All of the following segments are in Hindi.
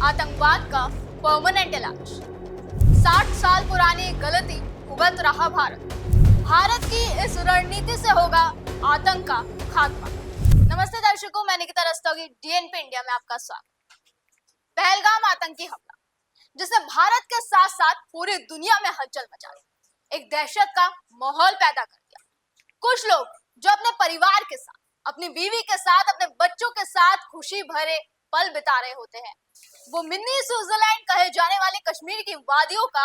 आतंकवाद का परमानेंट इलाज। 60 साल पुरानी गलती भुगत रहा भारत। भारत की इस रणनीति से होगा आतंक का खात्मा। नमस्ते दर्शकों, मैं निकिता रस्तोगी, डीएनपी इंडिया में आपका स्वागत। पहलगाम आतंकी हमला जिसने भारत के साथ साथ पूरी दुनिया में हलचल मचा दी, एक दहशत का माहौल पैदा कर दिया। कुछ लोग जो अपने परिवार के साथ, अपनी बीवी के साथ, अपने बच्चों के साथ खुशी भरे पल बिता रहे होते हैं, वो मिनी स्विट्जरलैंड कहे जाने वाले कश्मीर की वादियों का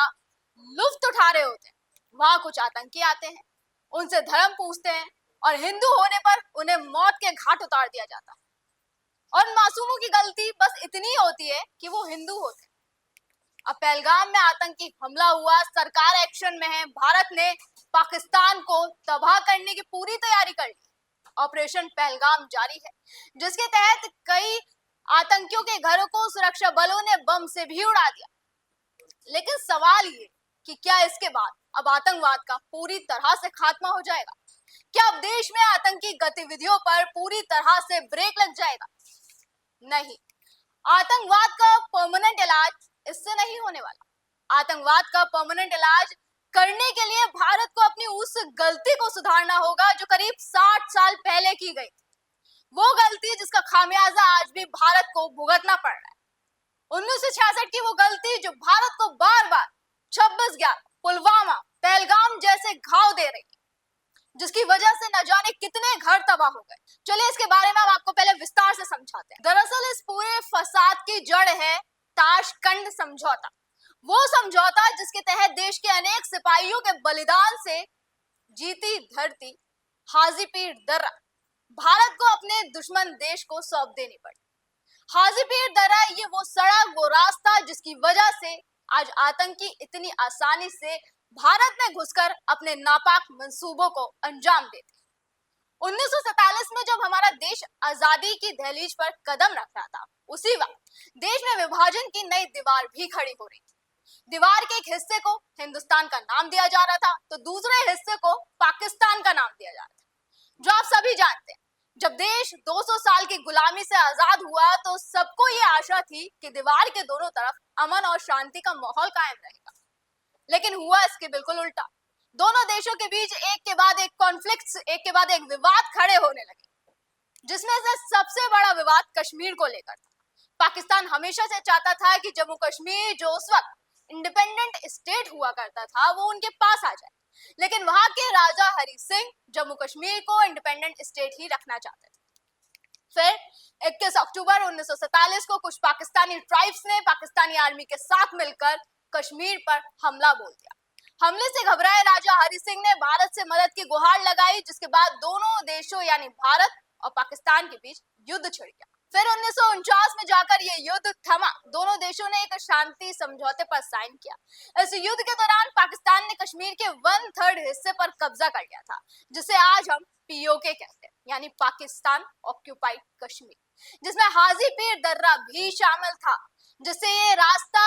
लुत्फ उठा रहे होते हैं। वहां कुछ आतंकी आते हैं, उनसे धर्म पूछते हैं और हिंदू होने पर उन्हें मौत के घाट उतार दिया जाता है। और मासूमों की गलती बस इतनी होती है कि वो हिंदू होते हैं। अब पहलगाम में आतंकी हमला हुआ, सरकार एक्शन में है, भारत ने पाकिस्तान को तबाह करने की पूरी तैयारी कर ली। ऑपरेशन पहलगाम जारी है, जिसके तहत कई आतंकियों के घरों को सुरक्षा बलों ने बम से भी उड़ा दिया। लेकिन सवाल ये कि क्या इसके बाद अब आतंकवाद का पूरी तरह से खात्मा हो जाएगा? क्या अब देश में आतंकी गतिविधियों पर पूरी तरह से ब्रेक लग जाएगा? नहीं, आतंकवाद का परमानेंट इलाज इससे नहीं होने वाला। आतंकवाद का परमानेंट इलाज करने के लिए भारत को अपनी उस गलती को सुधारना होगा जो करीब 60 साल पहले की गई थी। वो गलती जिसका खामियाजा आज भी भारत को भुगतना पड़ रहा है। 1966 की वो गलती जो भारत को बार बार 26/11, पुलवामा, पहलगाम जैसे घाव दे रही है, जिसकी वजह से न जाने कितने घर तबाह हो गए। चलिए इसके बारे में हम आपको पहले विस्तार से समझाते हैं। दरअसल इस पूरे फसाद की जड़ है ताशकंद समझौता। वो समझौता जिसके तहत देश के अनेक सिपाहियों के बलिदान से जीती धरती हाजी पीर दर्रा भारत को अपने दुश्मन देश को सौंप देनी पड़ी। हाजी पीर दर्रा ये वो सड़क, वो रास्ता जिसकी वजह से आज आतंकी इतनी आसानी से भारत में घुसकर अपने नापाक मंसूबों को अंजाम देते। 1947 में जब हमारा देश आजादी की दहलीज पर कदम रख रहा था, उसी वक्त देश में विभाजन की नई दीवार भी खड़ी हो रही थी। दीवार के एक हिस्से को हिंदुस्तान का नाम दिया जा रहा था, तो दूसरे हिस्से को पाकिस्तान का नाम दिया जा रहा था। जो आप सभी जानते हैं, जब देश 200 साल की गुलामी से आजाद हुआ तो सबको ये आशा थी कि दीवार के दोनों तरफ अमन और शांति का माहौल कायम रहेगा। लेकिन हुआ इसके बिल्कुल उल्टा। दोनों देशों के बीच एक के बाद एक कॉन्फ्लिक्ट्स, एक के बाद एक विवाद खड़े होने लगे, जिसमें से सबसे बड़ा विवाद कश्मीर को लेकर था। पाकिस्तान हमेशा से चाहता था कि जम्मू कश्मीर, जो उस वक्त इंडिपेंडेंट स्टेट हुआ करता था, वो उनके पास आ जाए। लेकिन वहां के राजा हरि सिंह जम्मू कश्मीर को इंडिपेंडेंट स्टेट ही रखना चाहते थे। फिर 21 अक्टूबर 1947 को कुछ पाकिस्तानी ट्राइब्स ने पाकिस्तानी आर्मी के साथ मिलकर कश्मीर पर हमला बोल दिया। हमले से घबराए राजा हरि सिंह ने भारत से मदद की गुहार लगाई, जिसके बाद दोनों देशों यानी भारत और पाकिस्तान के बीच युद्ध छिड़ गया। फिर 1949 में जाकर ये युद्ध थमा। दोनों देशों ने एक शांति समझौते पर साइन किया। इस युद्ध के दौरान पाकिस्तान ने कश्मीर के 1/3 हिस्से पर कब्जा कर लिया था, जिसे आज हम पीओके कहते हैं, यानी पाकिस्तान ऑक्यूपाइड कश्मीर, जिसमें हाजी पीर दर्रा भी शामिल था, जिससे ये रास्ता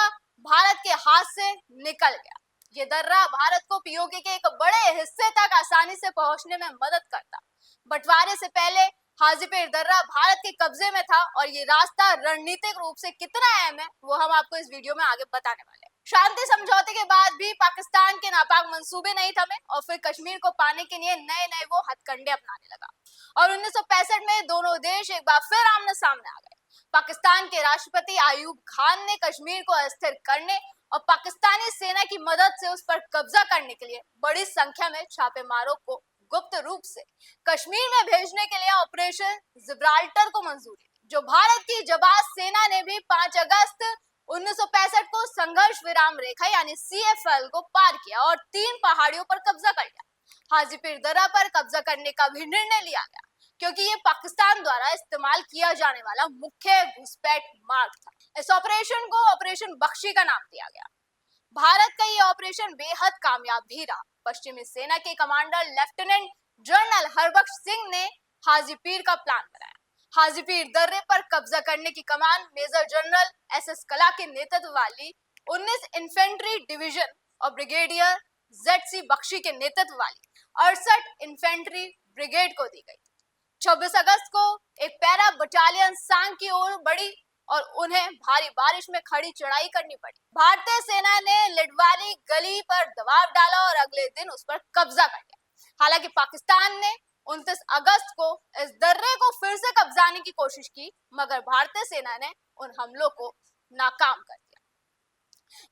भारत के हाथ से निकल गया। ये दर्रा भारत को पीओके के एक बड़े हिस्से तक आसानी से पहुंचने में मदद करता। बंटवारे से पहले हाजी पीर दर्रा भारत के कब्जे में था और ये रास्ता रणनीतिक रूप से कितना अहम है वो हम आपको इस वीडियो में आगे बताने वाले हैं। शांति समझौते के बाद भी पाकिस्तान के नापाक मंसूबे नहीं थमे और फिर कश्मीर को पाने के लिए नए नए वो हथकंडे अपनाने लगा और 1965 में दोनों देश एक बार फिर आमने सामने आ गए। पाकिस्तान के राष्ट्रपति आयूब खान ने कश्मीर को अस्थिर करने और पाकिस्तानी सेना की मदद से उस पर कब्जा करने के लिए बड़ी संख्या में छापेमारों को गुप्त रूप से कश्मीर में भेजने के लिए ऑपरेशन जिब्राल्टर को मंजूरी दी, जो भारत की जबात सेना ने भी 5 अगस्त 1965 को संघर्ष विराम रेखा यानी CFL को पार किया और 3 पहाड़ियों पर कब्जा कर लिया। हाजी पीर दर्रा पर कब्जा करने का भी निर्णय लिया गया, क्योंकि ये पाकिस्तान द्वारा इस्तेमाल किया जाने वाला मुख्य घुसपैठ मार्ग था। इस ऑपरेशन को ऑपरेशन बख्शी का नाम दिया गया। भारत का ये ऑपरेशन बेहद कामयाब भी रहा। पश्चिमी सेना के commander lieutenant general Harbaksh Singh ने हाजी पीर का प्लान बनाया। हाजी पीर दर्रे पर कब्जा करने की कमान मेजर जनरल SS कला के नेतृत्व वाली 19 इन्फेंट्री डिवीजन और ब्रिगेडियर ZC बख्शी के नेतृत्व वाली 68 इन्फेंट्री ब्रिगेड को दी गई। 26 अगस्त को एक पैरा बटालियन सांग की ओर बढ़ी और उन्हें भारी बारिश में खड़ी चढ़ाई करनी पड़ी। भारतीय सेना ने लिडवाली गली पर दबाव डाला और अगले दिन उस पर कब्जा कर लिया। हालांकि पाकिस्तान ने 29 अगस्त को इस दर्रे को फिर से कब्जाने की कोशिश की, मगर भारतीय सेना ने उन हमलों को नाकाम कर दिया।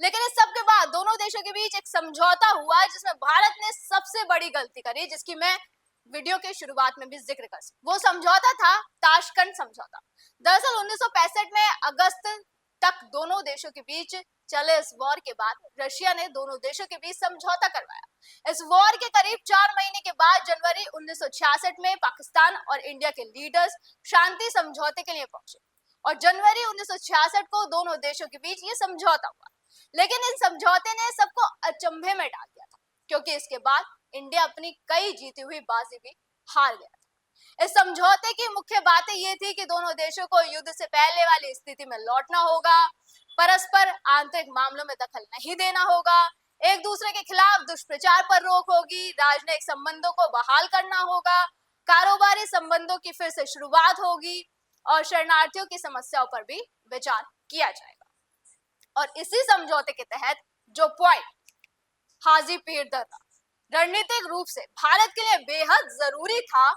लेकिन इस सब के बाद दोनों देशों के बीच एक समझौता हुआ जिसमें भारत ने सबसे बड़ी गलती करी, जिसकी मैं वीडियो के शुरुआत में भी जिक्र कर सकूं। वो समझौता था ताशकंद समझौता। दरअसल 1965 में अगस्त तक दोनों देशों के बीच चले इस वॉर के बाद रशिया ने दोनों देशों के बीच समझौता करवाया। इस वॉर के करीब 4 महीने के बाद जनवरी 1966 में पाकिस्तान और इंडिया के लीडर्स शांति समझौते के लिए पहुंचे और जनवरी 1966 को दोनों देशों के बीच ये समझौता हुआ। लेकिन इस समझौते ने सबको अचंभे में डाल दिया था, क्योंकि इसके बाद इंडिया अपनी कई जीती हुई बाजी भी हार गया था। इस समझौते की मुख्य बातें ये थी कि दोनों देशों को युद्ध से पहले वाली स्थिति में लौटना होगा, परस्पर आंतरिक मामलों में दखल नहीं देना होगा, एक दूसरे के खिलाफ दुष्प्रचार पर रोक होगी, राजनयिक संबंधों को बहाल करना होगा, कारोबारी संबंधों की फिर से शुरुआत होगी और शरणार्थियों की समस्याओं पर भी विचार किया जाएगा। और इसी समझौते के तहत जो पॉइंट हाजी पीर दर्रा रणनीतिक रूप से भारत के लिए बेहद जरूरी था,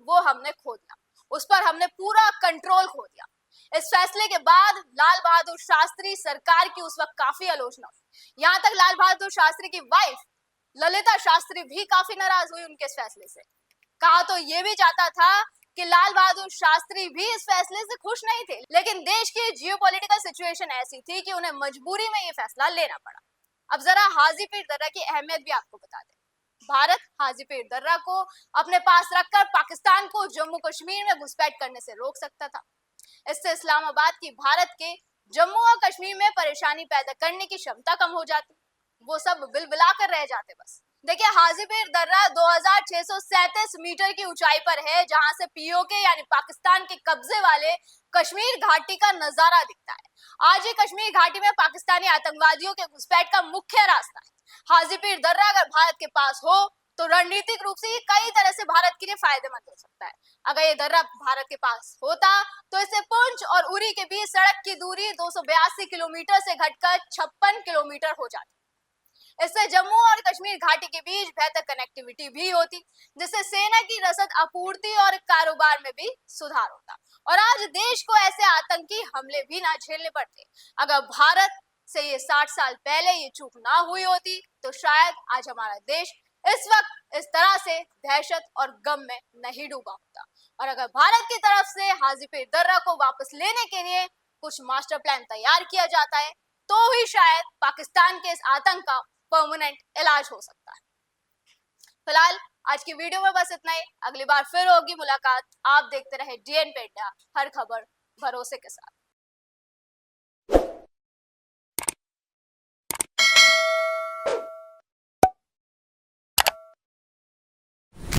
वो हमने खो दिया। उस पर हमने पूरा कंट्रोल खो दिया। इस फैसले के बाद लाल बहादुर शास्त्री सरकार की उस वक्त काफी आलोचना हुई। यहाँ तक लाल बहादुर शास्त्री की वाइफ ललिता शास्त्री भी काफी नाराज हुई उनके इस फैसले से। कहा तो ये भी चाहता था कि लाल बहादुर शास्त्री भी इस फैसले से खुश नहीं थे, लेकिन देश की जियोपॉलिटिकल सिचुएशन ऐसी थी कि उन्हें मजबूरी में ये फैसला लेना पड़ा। अब जरा हाजी पीर दर्रा की अहमियत भी आपको बता दें। भारत हाजी पीर दर्रा को अपने पास रखकर पाकिस्तान को जम्मू कश्मीर में घुसपैठ करने से रोक सकता था। इससे इस्लामाबाद की भारत के जम्मू और कश्मीर में परेशानी पैदा करने की क्षमता कम हो जाती। वो सब बिलबिला कर रह जाते बस। देखिए, हाजी पीर दर्रा 2637 मीटर की ऊंचाई पर है, जहां से पीओके यानी पाकिस्तान के कब्जे वाले कश्मीर घाटी का नजारा दिखता है। आज ये कश्मीर घाटी में पाकिस्तानी आतंकवादियों के घुसपैठ का मुख्य रास्ता है। हाजी पीर दर्रा अगर भारत के पास हो तो रणनीतिक रूप से ये कई तरह से भारत के लिए फायदेमंद हो सकता है। अगर ये दर्रा भारत के पास होता तो इससे पुंछ और उरी के बीच सड़क की दूरी 282 किलोमीटर से घटकर 56 किलोमीटर हो जाती। इससे जम्मू और कश्मीर घाटी के बीच बेहतर कनेक्टिविटी भी होती, जिससे सेना की रसद आपूर्ति और कारोबार में भी सुधार होता और आज देश को ऐसे आतंकी हमले भी ना झेलने पड़ते। अगर भारत से ये 60 साल पहले ये चूक ना हुई होती तो शायद आज हमारा देश इस वक्त इस तरह से दहशत और गम में नहीं डूबा होता। और अगर भारत की तरफ से हाजी पीर दर्रा को वापस लेने के लिए कुछ मास्टर प्लान तैयार किया जाता है तो ही शायद पाकिस्तान के इस आतंक का परमानेंट इलाज हो सकता है। फिलहाल आज की वीडियो में बस इतना ही। अगली बार फिर होगी मुलाकात। आप देखते रहे DNP इंडिया, हर खबर भरोसे के साथ।